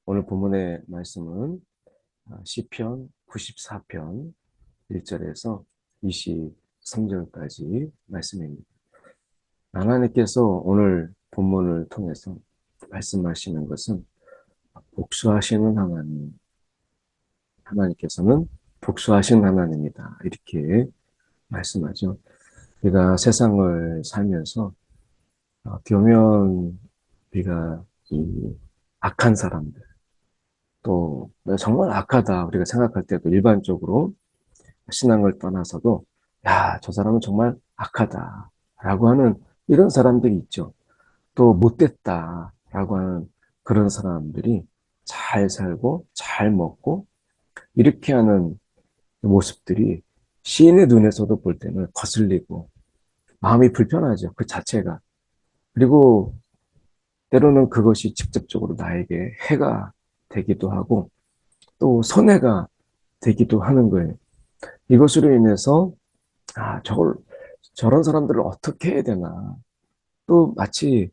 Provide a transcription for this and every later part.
오늘 본문의 말씀은 시편 94편 1절에서 23절까지 말씀입니다. 하나님께서 오늘 본문을 통해서 말씀하시는 것은 복수하시는 하나님, 하나님께서는 복수하시는 하나님이다. 이렇게 말씀하죠. 우리가 세상을 살면서 보면 우리가 이 악한 사람들, 또 정말 악하다 우리가 생각할 때도 일반적으로 신앙을 떠나서도 야, 저 사람은 정말 악하다 라고 하는 이런 사람들이 있죠. 또 못됐다 라고 하는 그런 사람들이 잘 살고 잘 먹고 이렇게 하는 모습들이 시인의 눈에서도 볼 때는 거슬리고 마음이 불편하죠. 그 자체가. 그리고 때로는 그것이 직접적으로 나에게 해가 되기도 하고 또 손해가 되기도 하는 거예요. 이것으로 인해서 저런 사람들을 어떻게 해야 되나. 또 마치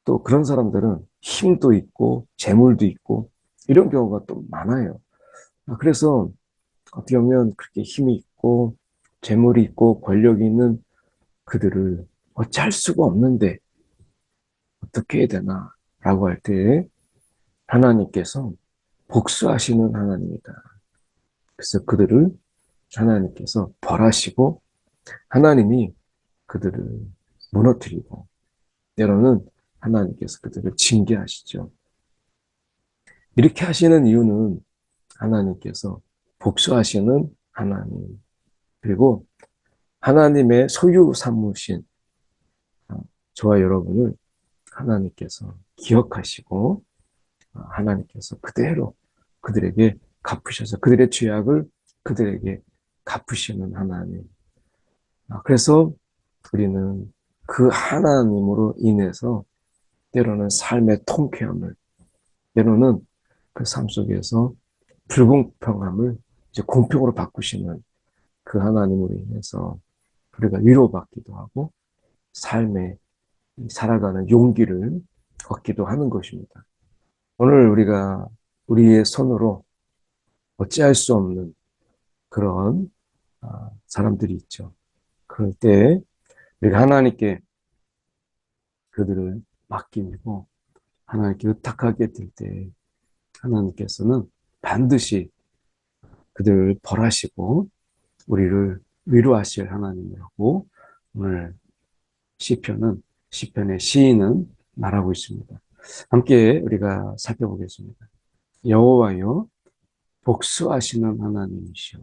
또 그런 사람들은 힘도 있고 재물도 있고 이런 경우가 또 많아요. 그래서 어떻게 보면 그렇게 힘이 있고 재물이 있고 권력이 있는 그들을 어찌할 수가 없는데 어떻게 해야 되나 라고 할 때 하나님께서 복수하시는 하나님이다. 그래서 그들을 하나님께서 벌하시고 하나님이 그들을 무너뜨리고 때로는 하나님께서 그들을 징계하시죠. 이렇게 하시는 이유는 하나님께서 복수하시는 하나님, 그리고 하나님의 소유 삼으신 저와 여러분을 하나님께서 기억하시고 하나님께서 그대로 그들에게 갚으셔서 그들의 죄악을 그들에게 갚으시는 하나님. 그래서 우리는 그 하나님으로 인해서 때로는 삶의 통쾌함을, 때로는 그 삶 속에서 불공평함을 이제 공평으로 바꾸시는 그 하나님으로 인해서 우리가 위로받기도 하고 삶에 살아가는 용기를 얻기도 하는 것입니다. 오늘 우리가 우리의 손으로 어찌할 수 없는 그런 사람들이 있죠. 그럴 때 우리가 하나님께 그들을 맡기고 하나님께 의탁하게 될 때 하나님께서는 반드시 그들을 벌하시고 우리를 위로하실 하나님이라고 오늘 시편의 시인은 말하고 있습니다. 함께 우리가 살펴보겠습니다. 여호와여 복수하시는 하나님이시여.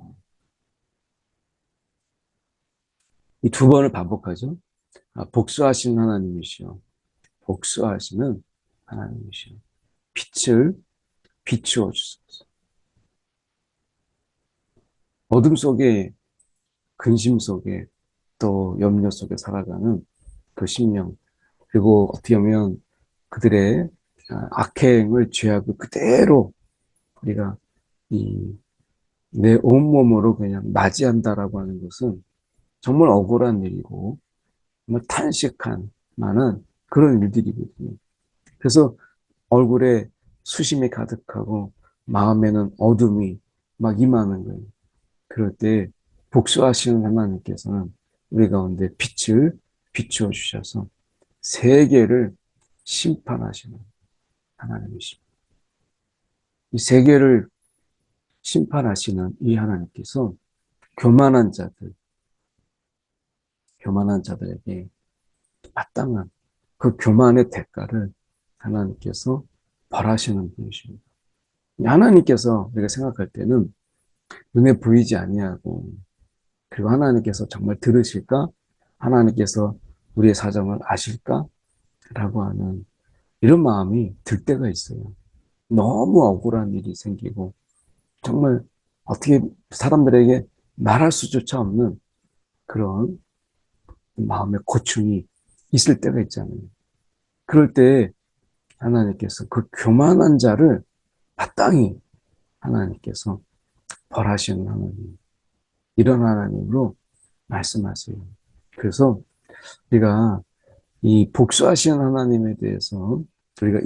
이 두 번을 반복하죠. 복수하시는 하나님이시여. 복수하시는 하나님이시여. 빛을 비추어 주소서. 어둠 속에 근심 속에 또 염려 속에 살아가는 그 심령, 그리고 어떻게 보면 그들의 악행을 죄악을 그대로 우리가 이 내 온몸으로 그냥 맞이한다라고 하는 것은 정말 억울한 일이고 정말 탄식한 많은 그런 일들이거든요. 그래서 얼굴에 수심이 가득하고 마음에는 어둠이 막 임하는 거예요. 그럴 때 복수하시는 하나님께서는 우리 가운데 빛을 비추어 주셔서 세계를 심판하시는 하나님이십니다. 이 세계를 심판하시는 이 하나님께서 교만한 자들, 교만한 자들에게 마땅한 그 교만의 대가를 하나님께서 벌하시는 분이십니다. 하나님께서 우리가 생각할 때는 눈에 보이지 아니하고 그리고 하나님께서 정말 들으실까? 하나님께서 우리의 사정을 아실까? 라고 하는 이런 마음이 들 때가 있어요. 너무 억울한 일이 생기고 정말 어떻게 사람들에게 말할 수조차 없는 그런 마음의 고충이 있을 때가 있잖아요. 그럴 때 하나님께서 그 교만한 자를 마땅히 하나님께서 벌하시는 하나님, 이런 하나님으로 말씀하세요. 그래서 우리가 이 복수하시는 하나님에 대해서 우리가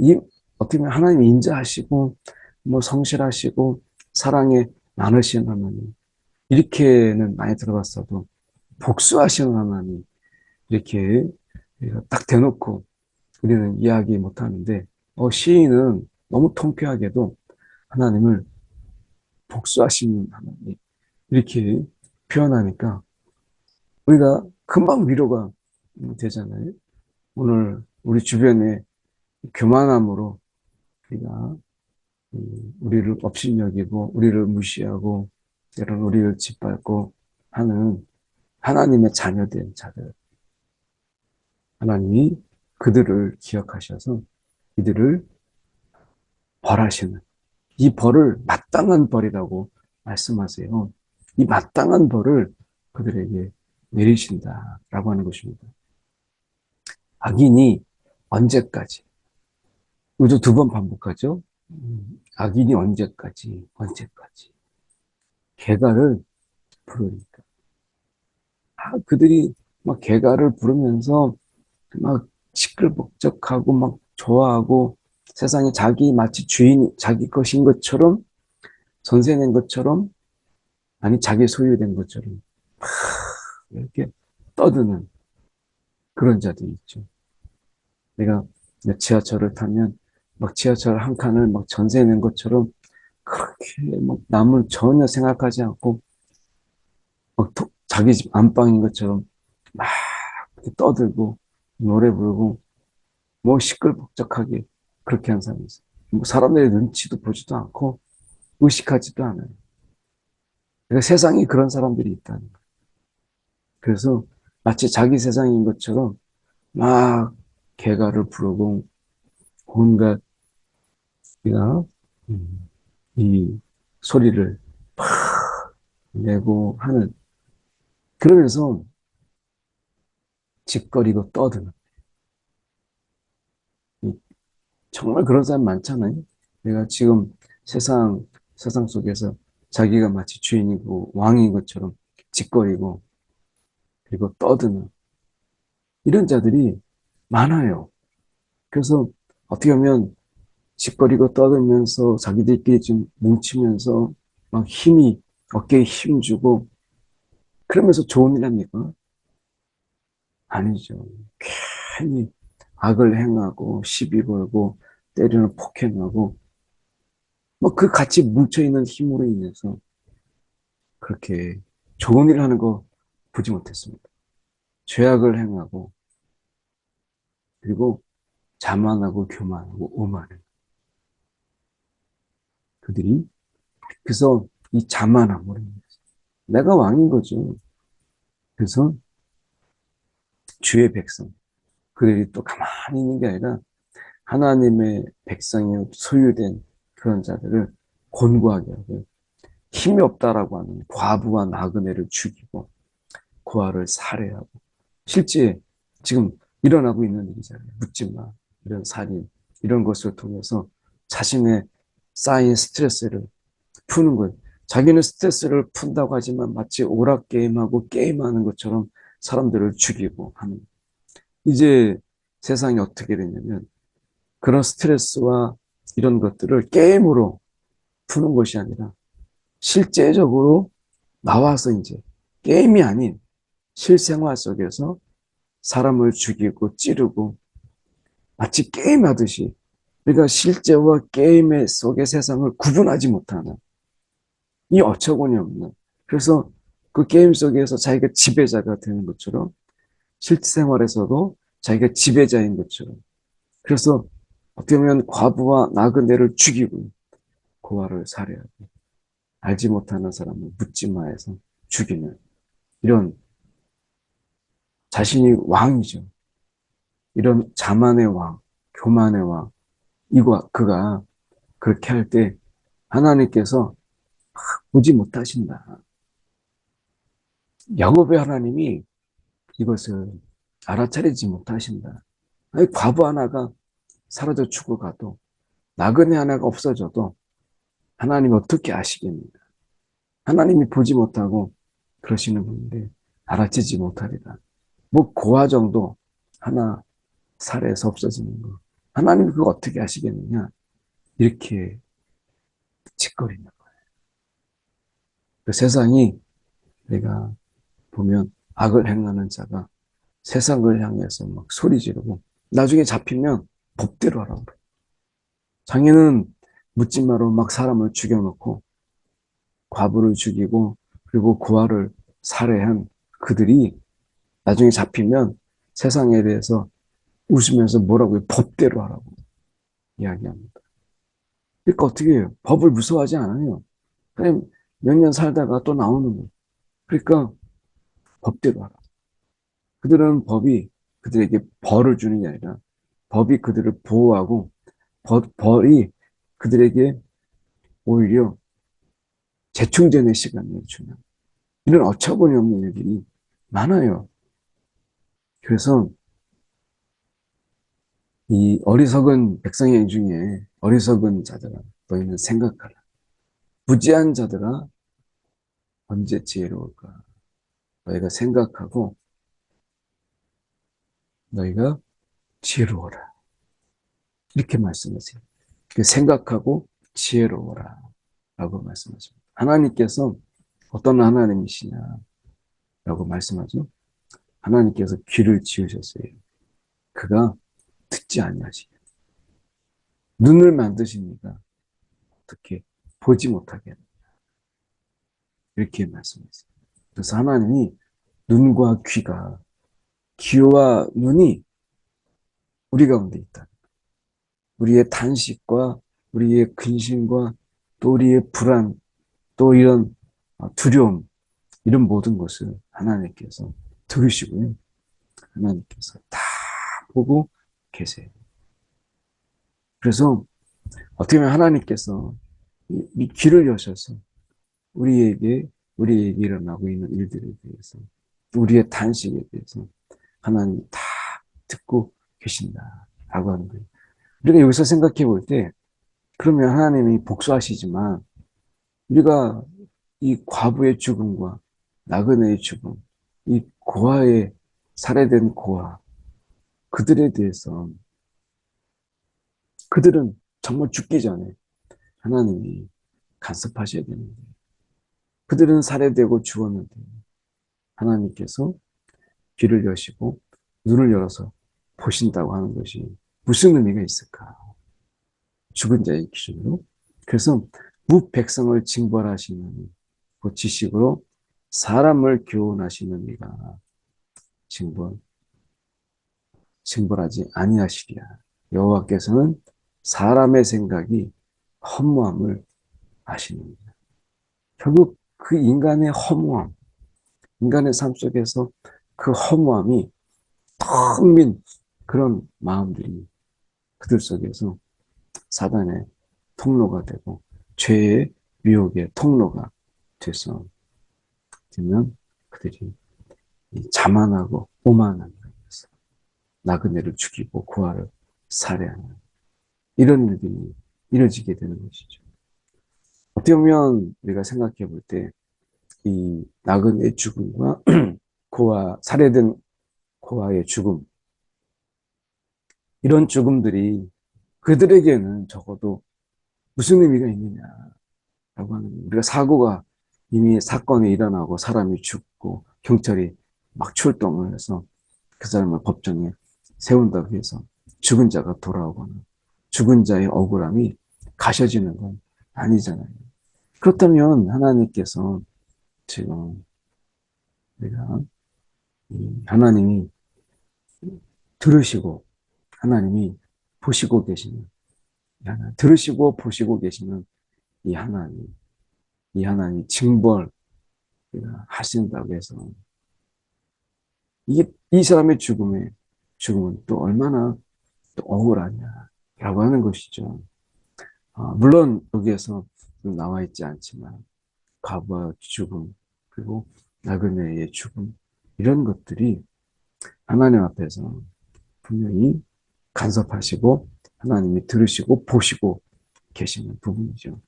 어떻게 보면 하나님이 인자하시고 뭐 성실하시고 사랑에 많으신 하나님, 이렇게는 많이 들어봤어도 복수하시는 하나님, 이렇게 우리가 딱 대놓고 우리는 이야기 못하는데, 시인은 너무 통쾌하게도 하나님을 복수하시는 하나님, 이렇게 표현하니까 우리가 금방 위로가 되잖아요. 오늘 우리 주변에 교만함으로 우리가 우리를 업신여기고 우리를 무시하고 때로는 우리를 짓밟고 하는 하나님의 자녀된 자들, 하나님이 그들을 기억하셔서 이들을 벌하시는, 이 벌을 마땅한 벌이라고 말씀하세요. 이 마땅한 벌을 그들에게 내리신다라고 하는 것입니다. 악인이 언제까지? 이것도 두 번 반복하죠. 악인이 언제까지 개가를 부르니까. 그들이 막 개가를 부르면서 막 시끌벅적하고 막 좋아하고 세상에 자기 마치 주인이 자기 것인 것처럼 전세낸 것처럼 아니 자기 소유된 것처럼 이렇게 떠드는 그런 자들이 있죠. 내가 지하철을 타면 막 지하철 한 칸을 막 전세 낸 것처럼 그렇게 막 남을 전혀 생각하지 않고 막 자기 집 안방인 것처럼 막 떠들고 노래 부르고 뭐 시끌벅적하게 그렇게 한 사람이 있어요. 뭐 사람들의 눈치도 보지도 않고 의식하지도 않아요. 그러니까 세상에 그런 사람들이 있다는 거예요. 그래서 마치 자기 세상인 것처럼 막 개가를 부르고 온갖 우리가 이 소리를 내고 하는, 그러면서 짓거리고 떠드는, 정말 그런 사람 많잖아요. 내가 지금 세상 속에서 자기가 마치 주인이고 왕인 것처럼 짓거리고 그리고 떠드는 이런 자들이 많아요. 그래서 어떻게 보면 짓거리고 떠들면서 자기들끼리 좀 뭉치면서 막 어깨에 힘주고 그러면서 좋은 일 합니까? 아니죠. 괜히 악을 행하고 시비 걸고 때리는 폭행하고 뭐 그 같이 뭉쳐있는 힘으로 인해서 그렇게 좋은 일 하는 거 보지 못했습니다. 죄악을 행하고 그리고 자만하고 교만하고 오만해. 그들이 그래서 이 자만함으로 인해서 내가 왕인 거죠. 그래서 주의 백성 그들이 또 가만히 있는 게 아니라 하나님의 백성이 소유된 그런 자들을 곤고하게 하고 힘이 없다라고 하는 과부와 나그네를 죽이고 고아를 살해하고 실제 지금 일어나고 있는 일이잖아요. 묻지 마. 이런 살인 이런 것을 통해서 자신의 쌓인 스트레스를 푸는 거예요. 자기는 스트레스를 푼다고 하지만 마치 오락게임하고 게임하는 것처럼 사람들을 죽이고 하는. 이제 세상이 어떻게 됐냐면 그런 스트레스와 이런 것들을 게임으로 푸는 것이 아니라 실제적으로 나와서 이제 게임이 아닌 실생활 속에서 사람을 죽이고 찌르고 마치 게임하듯이 그러니까 실제와 게임의 속의 세상을 구분하지 못하는 이 어처구니 없는 그래서 그 게임 속에서 자기가 지배자가 되는 것처럼 실생활에서도 자기가 지배자인 것처럼 그래서 어떻게 보면 과부와 나그네를 죽이고 고아를 살해하고 알지 못하는 사람을 묻지마해서 죽이는 이런 자신이 왕이죠. 이런 자만의 왕, 교만의 왕, 그가 그렇게 할 때 하나님께서 보지 못하신다. 야곱의 하나님이 이것을 알아차리지 못하신다. 아니, 과부 하나가 사라져 죽어가도 나그네 하나가 없어져도 하나님이 어떻게 아시겠는가. 하나님이 보지 못하고 그러시는 분인데 알아채지 못하리라. 뭐 고아 정도 하나 살해해서 없어지는 거. 하나님이 그거 어떻게 아시겠느냐. 이렇게 짓거리는 거예요. 그 세상이 내가 보면 악을 행하는 자가 세상을 향해서 막 소리 지르고 나중에 잡히면 법대로 하라고 그래. 장인은 묻지마로 막 사람을 죽여놓고 과부를 죽이고 그리고 고아를 살해한 그들이 나중에 잡히면 세상에 대해서 웃으면서 뭐라고 해요? 법대로 하라고 이야기합니다. 그러니까 어떻게 해요? 법을 무서워하지 않아요. 그냥 몇 년 살다가 또 나오는 거예요. 그러니까 법대로 하라. 그들은 법이 그들에게 벌을 주는 게 아니라 법이 그들을 보호하고 벌이 그들에게 오히려 재충전의 시간을 주는 이런 어처구니 없는 일들이 많아요. 그래서 이 어리석은 백성의 중에 어리석은 자들아 너희는 생각하라. 부지한 자들아 언제 지혜로울까? 너희가 생각하고 너희가 지혜로워라. 이렇게 말씀하세요. 생각하고 지혜로워라 라고 말씀하십니다. 하나님께서 어떤 하나님이시냐라고 말씀하죠. 하나님께서 귀를 지으셨어요. 그가 듣지 아니하시게. 눈을 만드시니까 어떻게 보지 못하게 이렇게 말씀했어요. 그래서 하나님이 눈과 귀와 눈이 우리 가운데 있다. 우리의 단식과 우리의 근심과 또 우리의 불안 또 이런 두려움 이런 모든 것을 하나님께서 들으시고요. 하나님께서 다 보고 계세요. 그래서 어떻게 보면 하나님께서 이 귀를 여셔서 우리에게 일어나고 있는 일들에 대해서 우리의 단식에 대해서 하나님이 다 듣고 계신다라고 하는 거예요. 우리가 여기서 생각해 볼 때 그러면 하나님이 복수하시지만 우리가 이 과부의 죽음과 나그네의 죽음, 이 고아의 살해된 고아 그들에 대해서 그들은 정말 죽기 전에 하나님이 간섭하셔야 되는데 그들은 살해되고 죽었는데 하나님께서 귀를 여시고 눈을 열어서 보신다고 하는 것이 무슨 의미가 있을까? 죽은 자의 기준으로. 그래서 무백성을 징벌하시는 그 지식으로 사람을 교훈하시는 이가 징벌하지 아니하시리라. 여호와께서는 사람의 생각이 허무함을 아시느니라. 결국 그 인간의 허무함, 인간의 삶 속에서 그 허무함이 텅 빈 그런 마음들이 그들 속에서 사단의 통로가 되고 죄의 유혹의 통로가 돼서 되면 그들이 자만하고 오만한 거에서 나그네를 죽이고 고아를 살해하는 이런 일들이 이루어지게 되는 것이죠. 어떻게 보면 우리가 생각해 볼 때 이 나그네의 죽음과 살해된 고아의 죽음 이런 죽음들이 그들에게는 적어도 무슨 의미가 있느냐라고 하는 우리가 사고가 이미 사건이 일어나고 사람이 죽고 경찰이 막 출동을 해서 그 사람을 법정에 세운다고 해서 죽은 자가 돌아오거나 죽은 자의 억울함이 가셔지는 건 아니잖아요. 그렇다면 하나님께서 지금 우리가 하나님이 들으시고 하나님이 보시고 계시는 들으시고 보시고 계시는 이 하나님 징벌 하신다고 해서 이 사람의 죽음은 또 얼마나 또 억울하냐라고 하는 것이죠. 물론 여기에서 나와 있지 않지만 과부의 죽음 그리고 나그네의 죽음 이런 것들이 하나님 앞에서 분명히 간섭하시고 하나님이 들으시고 보시고 계시는 부분이죠.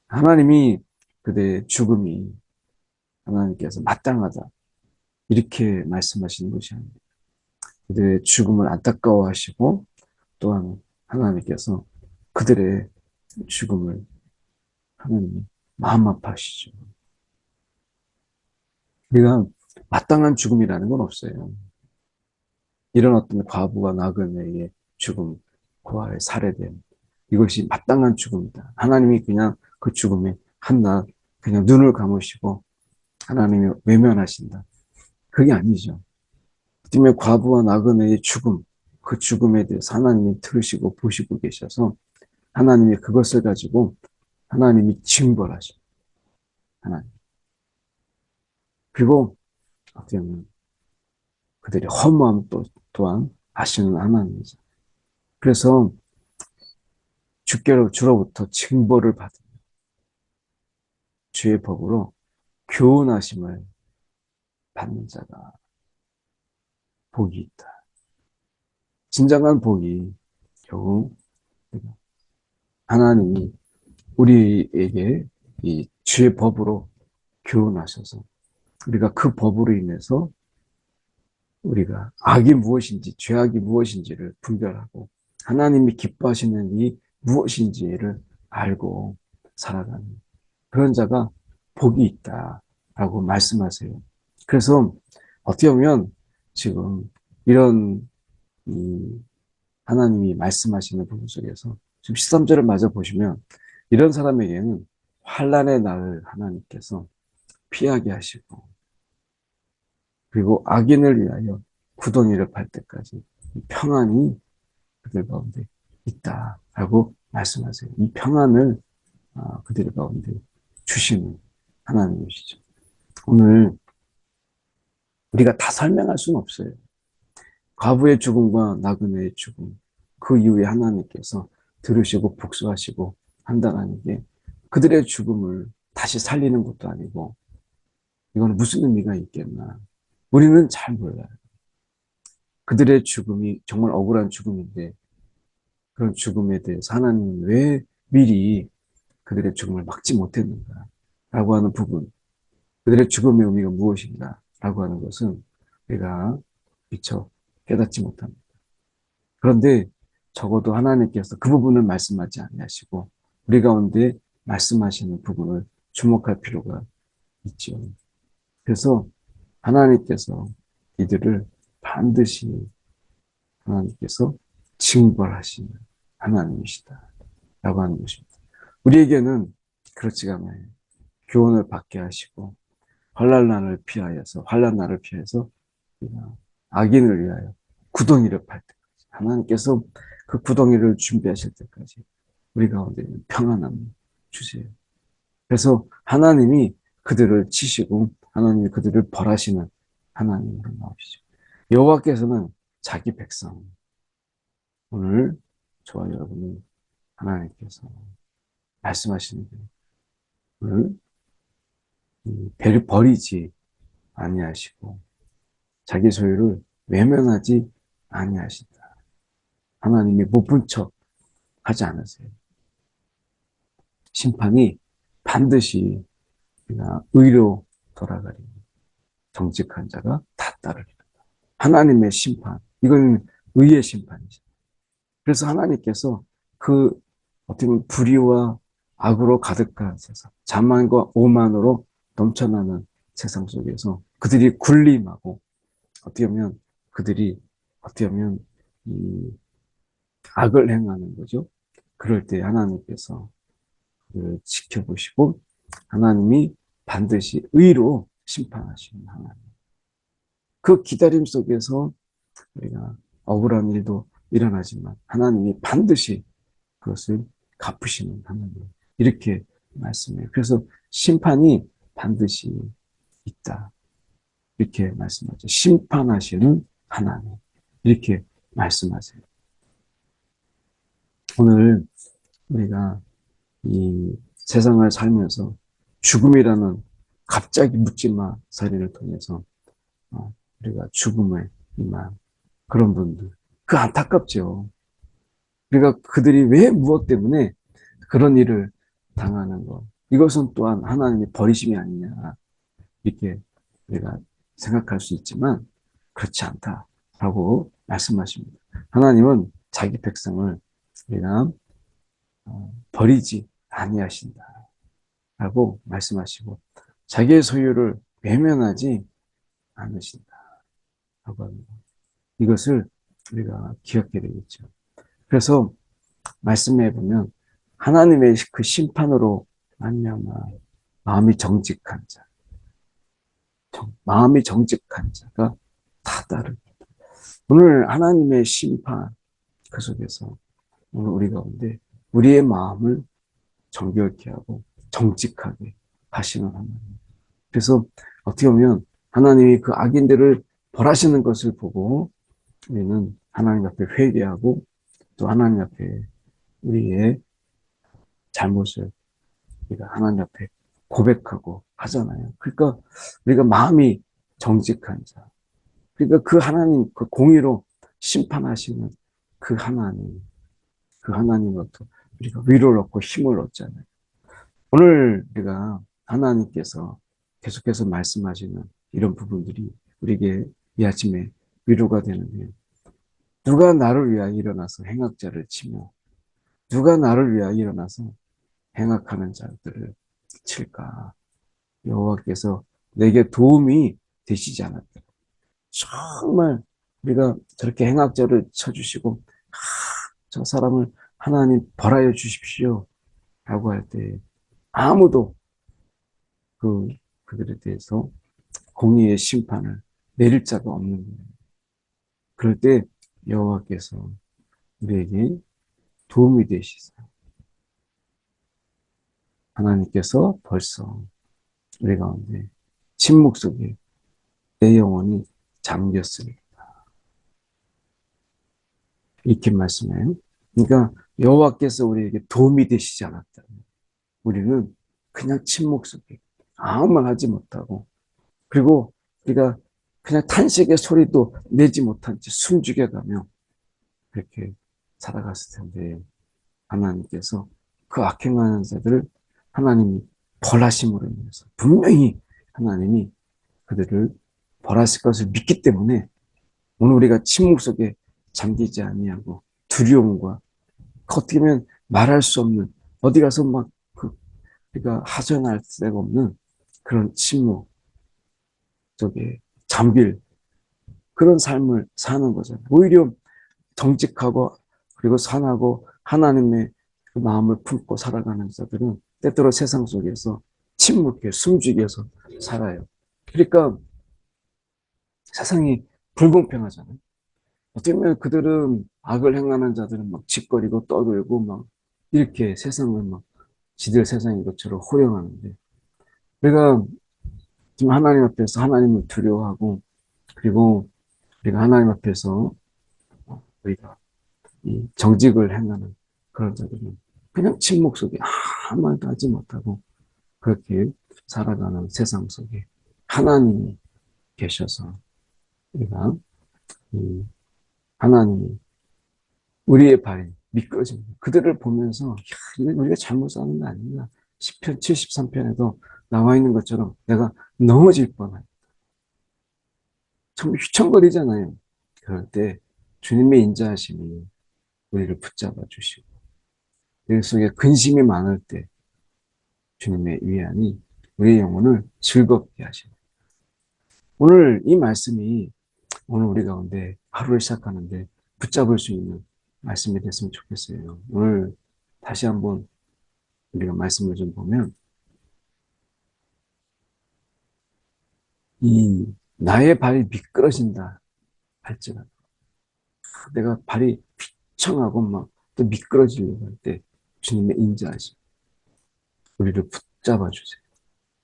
하나님이 그들의 죽음이 하나님께서 마땅하다 이렇게 말씀하시는 것이 아닙니다. 그들의 죽음을 안타까워하시고 또한 하나님께서 그들의 죽음을 하나님이 마음 아파하시죠. 우리가 마땅한 죽음이라는 건 없어요. 이런 어떤 과부와 나그네의 죽음, 고아의 살해됨, 이것이 마땅한 죽음이다. 하나님이 그냥 그 죽음에 한낱 그냥 눈을 감으시고 하나님이 외면하신다. 그게 아니죠. 때문에 과부와 나그네의 죽음, 그 죽음에 대해서 하나님이 들으시고 보시고 계셔서 하나님이 그것을 가지고 하나님이 징벌하셔. 하나님. 그리고 어떻게 보면 그들의 허무함 또한 아시는 하나님이죠. 그래서 주로부터 징벌을 받은 주의 법으로 교훈하심을 받는 자가 복이 있다. 진정한 복이 결국 하나님이 우리에게 이 주의 법으로 교훈하셔서 우리가 그 법으로 인해서 우리가 악이 무엇인지 죄악이 무엇인지를 분별하고 하나님이 기뻐하시는 이 무엇인지를 알고 살아가는 그런 자가 복이 있다라고 말씀하세요. 그래서 어떻게 보면 지금 이런 이 하나님이 말씀하시는 부분 속에서 지금 13절을 마저 보시면 이런 사람에게는 환난의 날을 하나님께서 피하게 하시고 그리고 악인을 위하여 구덩이를 팔 때까지 평안이 그들 가운데 있다라고 말씀하세요. 이 평안을 그들 가운데 주시는 하나님이시죠. 오늘 우리가 다 설명할 수는 없어요. 과부의 죽음과 나그네의 죽음, 그 이후에 하나님께서 들으시고 복수하시고 한다는 게 그들의 죽음을 다시 살리는 것도 아니고 이거는 무슨 의미가 있겠나. 우리는 잘 몰라요. 그들의 죽음이 정말 억울한 죽음인데 그런 죽음에 대해서 하나님은 왜 미리 그들의 죽음을 막지 못했는가 라고 하는 부분, 그들의 죽음의 의미가 무엇인가 라고 하는 것은 우리가 미처 깨닫지 못합니다. 그런데 적어도 하나님께서 그 부분을 말씀하지 아니하시고 우리 가운데 말씀하시는 부분을 주목할 필요가 있죠. 그래서 하나님께서 이들을 반드시 하나님께서 징벌하시는 하나님이시다 라고 하는 것입니다. 우리에게는 그렇지가 않아요. 교훈을 받게 하시고 환난날을 피하여서 악인을 위하여 구덩이를 팔 때까지 하나님께서 그 구덩이를 준비하실 때까지 우리 가운데 있는 평안함을 주세요. 그래서 하나님이 그들을 치시고 하나님이 그들을 벌하시는 하나님으로 나오시죠. 여호와께서는 자기 백성, 오늘 저와 여러분이 하나님께서 말씀하시는 오늘 배를 버리지 아니하시고 자기 소유를 외면하지 아니하신다. 하나님이 못 본 척 하지 않으세요. 심판이 반드시 의로 돌아가리. 정직한 자가 다 따르리라. 하나님의 심판, 이건 의의 심판이죠. 그래서 하나님께서 그 어떻게 보면 불의와 악으로 가득한 세상, 자만과 오만으로 넘쳐나는 세상 속에서 그들이 군림하고 어떻게 보면 그들이 어떻게 보면 이 악을 행하는 거죠. 그럴 때 하나님께서 그를 지켜보시고 하나님이 반드시 의로 심판하시는 하나님. 그 기다림 속에서 우리가 억울한 일도 일어나지만 하나님이 반드시 그것을 갚으시는 하나님. 이렇게 말씀해요. 그래서 심판이 반드시 있다. 이렇게 말씀하죠. 심판하시는 하나님. 이렇게 말씀하세요. 오늘 우리가 이 세상을 살면서 죽음이라는 갑자기 묻지마 사례를 통해서 우리가 죽음에 임한 그런 분들. 그 안타깝죠. 우리가 그들이 왜 무엇 때문에 그런 일을 당하는 것. 이것은 또한 하나님의 버리심이 아니냐. 이렇게 우리가 생각할 수 있지만 그렇지 않다라고 말씀하십니다. 하나님은 자기 백성을 우리가 버리지 아니하신다. 라고 말씀하시고 자기의 소유를 외면하지 않으신다 라고 합니다. 이것을 우리가 기억해야 되겠죠. 그래서 말씀해 보면 하나님의 그 심판으로 말미암아 마음이 정직한 자, 마음이 정직한 자가 다 따르. 오늘 하나님의 심판 그 속에서 오늘 우리 가운데 우리의 마음을 정결케 하고 정직하게 하시는 하나님. 그래서 어떻게 보면 하나님이 그 악인들을 벌하시는 것을 보고 우리는 하나님 앞에 회개하고 또 하나님 앞에 우리의 잘못을 우리가 하나님 앞에 고백하고 하잖아요. 그러니까 우리가 마음이 정직한 자. 그러니까 그 하나님, 그 공의로 심판하시는 그 하나님, 그 하나님으로부터 우리가 위로를 얻고 힘을 얻잖아요. 오늘 우리가 하나님께서 계속해서 말씀하시는 이런 부분들이 우리에게 이 아침에 위로가 되는데 누가 나를 위하여 일어나서 행악자를 치며 누가 나를 위하여 일어나서 행악하는 자들을 칠까? 여호와께서 내게 도움이 되시지 않았다. 정말 우리가 저렇게 행악자를 쳐주시고 저 사람을 하나님 벌하여 주십시오 라고 할 때 아무도 그들에 대해서 공의의 심판을 내릴 자가 없는 거예요. 그럴 때 여호와께서 우리에게 도움이 되시사 하나님께서 벌써 우리 가운데 침묵 속에 내 영혼이 잠겼으니 이렇게 말씀해요. 그러니까 여호와께서 우리에게 도움이 되시지 않았다면 우리는 그냥 침묵 속에 아무 말 하지 못하고 그리고 우리가 그냥 탄식의 소리도 내지 못한 채 숨죽여가며 그렇게 살아갔을 텐데 하나님께서 그 악행하는 자들을 하나님이 벌하심으로 인해서 분명히 하나님이 그들을 벌하실 것을 믿기 때문에 오늘 우리가 침묵 속에 잠기지 아니하고 두려움과 어떻게 보면 말할 수 없는 어디 가서 막 우리가 하소연할 데가 없는 그런 침묵 속에 잠길 그런 삶을 사는 거잖아요. 오히려 정직하고 그리고 선하고 하나님의 그 마음을 품고 살아가는 자들은 때때로 세상 속에서 침묵해 숨죽여서 살아요. 그러니까 세상이 불공평하잖아요. 어떻게 보면 그들은 악을 행하는 자들은 막 짓거리고 떠들고 막 이렇게 세상을 막 지들 세상인 것처럼 호령하는데 우리가 지금 하나님 앞에서 하나님을 두려워하고 그리고 우리가 하나님 앞에서 우리가 이 정직을 행하는 그런 자들은 그냥 침묵 속에 아무 말도 하지 못하고 그렇게 살아가는 세상 속에 하나님이 계셔서 우리가 하나님이 우리의 발이 미끄러집니다. 그들을 보면서 야, 우리가 잘못 사는 거 아닌가. 10편 73편에도 나와 있는 것처럼 내가 넘어질 뻔한 참 휘청거리잖아요. 그럴 때 주님의 인자하심이 우리를 붙잡아 주시고 그 속에 근심이 많을 때 주님의 위안이 우리의 영혼을 즐겁게 하십니다. 오늘 이 말씀이 오늘 우리 가운데 하루를 시작하는데 붙잡을 수 있는 말씀이 됐으면 좋겠어요. 오늘 다시 한번 우리가 말씀을 좀 보면 이 나의 발이 미끄러진다 할지라도 내가 발이 휘청하고 막 또 미끄러지려고 할 때 주님의 인자하심 우리를 붙잡아 주세요.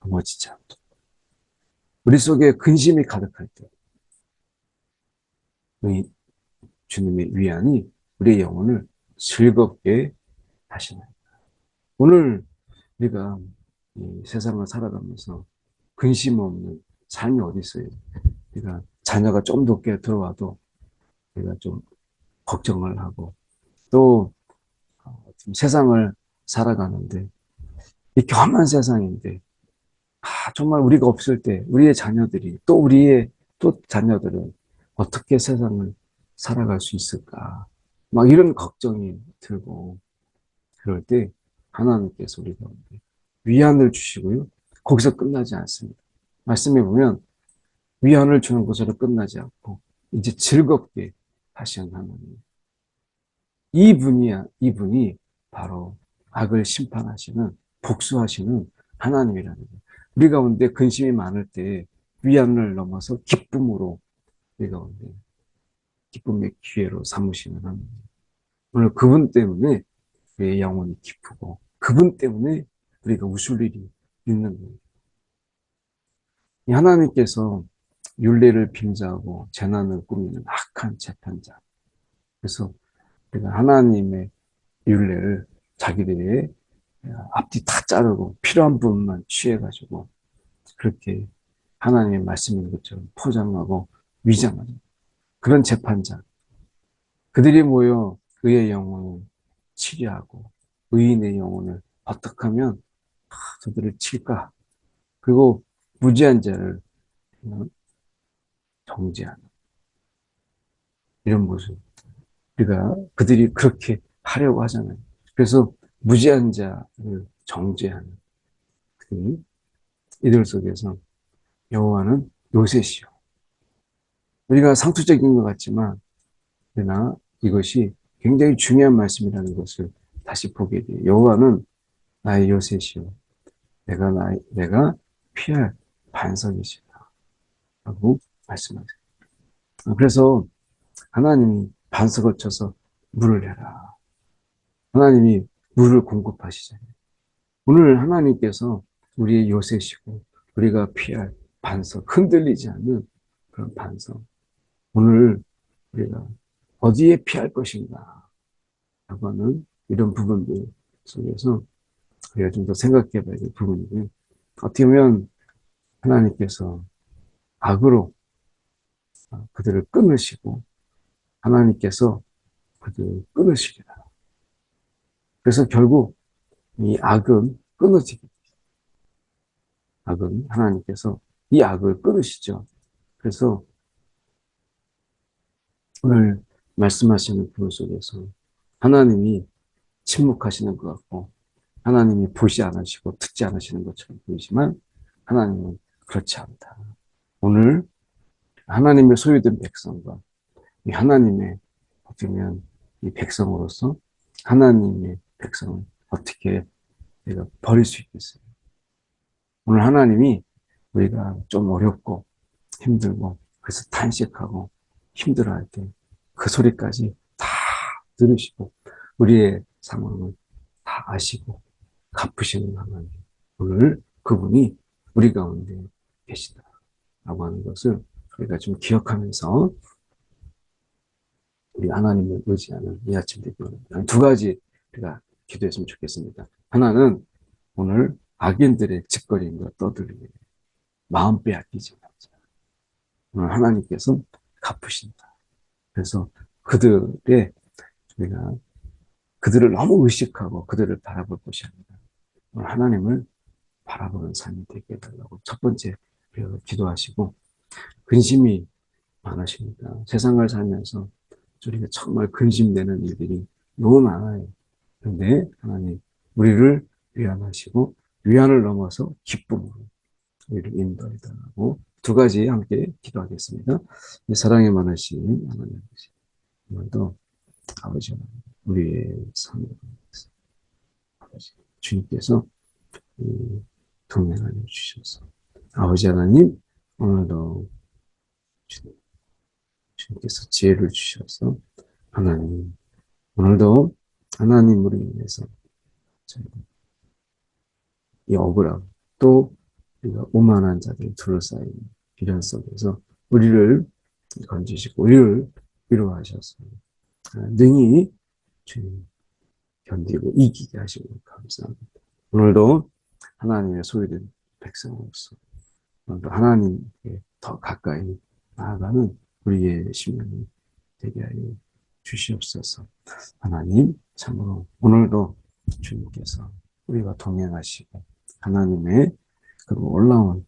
넘어지지 않도록. 우리 속에 근심이 가득할 때 우리 주님의 위안이 우리의 영혼을 즐겁게 하시는 오늘 우리가 이 세상을 살아가면서 근심 없는 삶이 어디 있어요? 우리가 자녀가 좀 높게 들어와도 우리가 좀 걱정을 하고 또 세상을 살아가는데 이렇게 험한 세상인데 정말 우리가 없을 때 우리의 자녀들이 또 우리의 또 자녀들은 어떻게 세상을 살아갈 수 있을까 막 이런 걱정이 들고 그럴 때 하나님께서 우리 가운데 위안을 주시고요. 거기서 끝나지 않습니다. 말씀해 보면 위안을 주는 것으로 끝나지 않고 이제 즐겁게 하시는 하나님. 이분이 바로 악을 심판하시는, 복수하시는 하나님이라는 거예요. 우리 가운데 근심이 많을 때 위안을 넘어서 기쁨으로 우리 가운데 기쁨의 기회로 삼으시는 하나님. 오늘 그분 때문에 우리의 영혼이 기쁘고 그분 때문에 우리가 웃을 일이 있는 거예요. 이 하나님께서 율례를 빙자하고 재난을 꾸미는 악한 재판자. 그래서 우리가 하나님의 율례를 자기들의 앞뒤 다 자르고 필요한 부분만 취해가지고 그렇게 하나님의 말씀인 것처럼 포장하고 위장하는 그런 재판자. 그들이 모여 의의 영혼을 치리하고 의인의 영혼을 어떻게 하면 저들을 칠까? 그리고 무지한 자를 정죄하는 이런 모습. 우리가 그들이 그렇게 하려고 하잖아요. 그래서 무지한 자를 정죄하는 이들 속에서 여호와는 요셉이요. 우리가 상투적인 것 같지만 그러나 이것이 굉장히 중요한 말씀이라는 것을 다시 보게 돼요. 여호와는 나의 요셉이요. 내가 피할 반석이시다. 라고 말씀하세요. 그래서 하나님이 반석을 쳐서 물을 내라. 하나님이 물을 공급하시잖아요. 오늘 하나님께서 우리의 요새시고 우리가 피할 반석, 흔들리지 않는 그런 반석. 오늘 우리가 어디에 피할 것인가 라고 하는 이런 부분들 속에서 우리가 좀 더 생각해 봐야 될 부분이고요. 어떻게 보면 하나님께서 악으로 그들을 끊으시고 하나님께서 그들을 끊으시리라. 그래서 결국 이 악은 끊어지게 악은 하나님께서 이 악을 끊으시죠. 그래서 오늘 말씀하시는 부분 속에서 하나님이 침묵하시는 것 같고 하나님이 보시 않으시고 듣지 않으시는 것처럼 보이지만 하나님은 그렇지 않다. 오늘 하나님의 소유된 백성과 이 하나님의 어떻게 보면 이 백성으로서 하나님의 백성을 어떻게 내가 버릴 수 있겠어요? 오늘 하나님이 우리가 좀 어렵고 힘들고 그래서 탄식하고 힘들어할 때 그 소리까지 다 들으시고 우리의 상황을 다 아시고 갚으시는 하나님. 오늘 그분이 우리 가운데 계시다라고 하는 것을 우리가 좀 기억하면서 우리 하나님을 의지하는 이 아침 되기를 두 가지 우리가 기도했으면 좋겠습니다. 하나는 오늘 악인들의 짓거리인과 떠들기 마음 빼앗기지 말자. 오늘 하나님께서 갚으신다. 그래서 그들의 우리가 그들을 너무 의식하고 그들을 바라볼 것이 아니라 오늘 하나님을 바라보는 삶이 되게 해달라고 첫 번째 기도하시고 근심이 많으십니다. 세상을 살면서 우리가 정말 근심되는 일들이 너무 많아요. 그런데 하나님 우리를 위안하시고 위안을 넘어서 기쁨으로 우리를 인도해달라고 두 가지 함께 기도하겠습니다. 사랑이 많으신 하나님 아버지 오늘도 아버지 우리의 삶을 아버지 주님께서 동행하여 주셔서 아버지 하나님 오늘도 주님께서 지혜를 주셔서 하나님 오늘도 하나님으로 인해서 이 억울함 또 우리가 오만한 자들 둘러싸인 비련 속에서 우리를 건지시고 우리를 위로하셔서 능히 주님 견디고 이기게 하시고 감사합니다. 오늘도 하나님의 소유된 백성으로서 오늘도 하나님께 더 가까이 나아가는 우리의 심령이 되게 하여 주시옵소서. 하나님 참으로 오늘도 주님께서 우리와 동행하시고 하나님의 그 올라온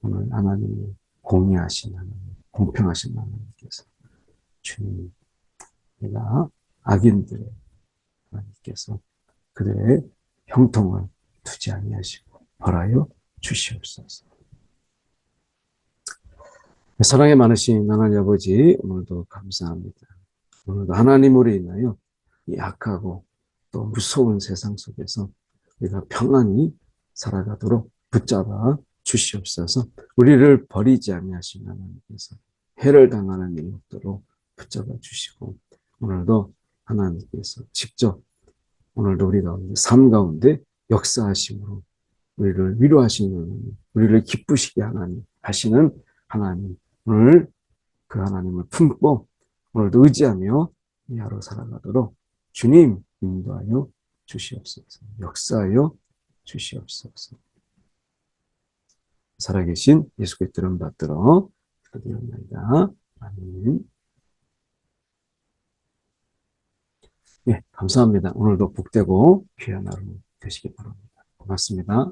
오늘 하나님의 공의하신 하나님, 공평하신 하나님께서 주님 우리가 악인들의 하나님께서 그들의 형통을 두지 아니하시고 벌하여 주시옵소서. 사랑의 많으신 하나님 아버지, 오늘도 감사합니다. 오늘도 하나님으로 인하여 이 악하고 또 무서운 세상 속에서 우리가 평안히 살아가도록 붙잡아 주시옵소서. 우리를 버리지 아니하신 하나님께서 해를 당하는 일 없도록 붙잡아 주시고, 오늘도 하나님께서 직접 오늘도 우리 가운데 삶 가운데 역사하심으로 우리를 위로하시는 하나님, 우리를 기쁘시게 하시는 하나님, 오늘 그 하나님을 품고 오늘도 의지하며 이 하루 살아가도록 주님 인도하여 주시옵소서. 역사하여 주시옵소서. 살아계신 예수 그리스도 이름 받들어 기도드립니다. 아멘. 예, 감사합니다. 오늘도 복되고 귀한 하루 되시기 바랍니다. 고맙습니다.